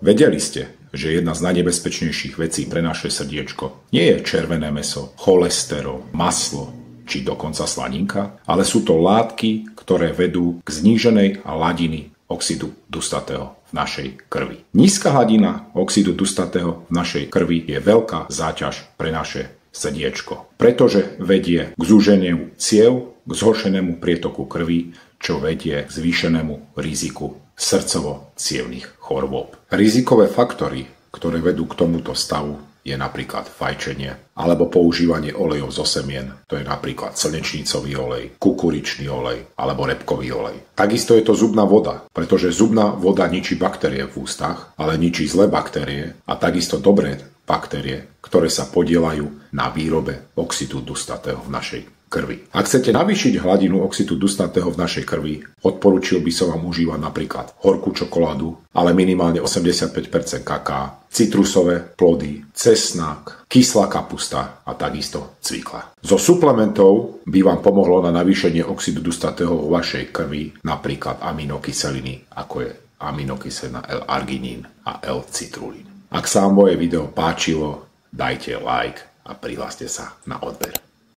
Vedeli ste, že jedna z najnebezpečnejších vecí pre naše srdiečko nie je červené mäso, cholesterol, maslo či dokonca slaninka, ale sú to látky, ktoré vedú k zníženej hladiny oxidu dustatého v našej krvi. Nízka hladina oxidu dustatého v našej krvi je veľká záťaž pre naše srdiečko, pretože vedie k zúženiu ciev, k zhoršenému prietoku krvi, čo vedie k zvýšenému riziku srdcovo-cievnych chorôb. Rizikové faktory, ktoré vedú k tomuto stavu, je napríklad fajčenie alebo používanie olejov zo semien, to je napríklad slnečnicový olej, kukuričný olej alebo repkový olej. Takisto je to zubná voda, pretože zubná voda ničí baktérie v ústach, ale ničí zlé baktérie a takisto dobré baktérie, ktoré sa podieľajú na výrobe oxidu dustatého v našej krvi. Ak chcete navýšiť hladinu oxidu dustatého v našej krvi, odporúčil by som vám užívať napríklad horkú čokoládu, ale minimálne 85% kaká, citrusové plody, cesnák, kyslá kapusta a takisto cvikla. Zo suplementov by vám pomohlo na navýšenie oxidu dustatého vo vašej krvi napríklad aminokyseliny, ako je aminokyselina L-arginín a L-citrulín. Ak sa vám moje video páčilo, dajte like a prihláste sa na odber.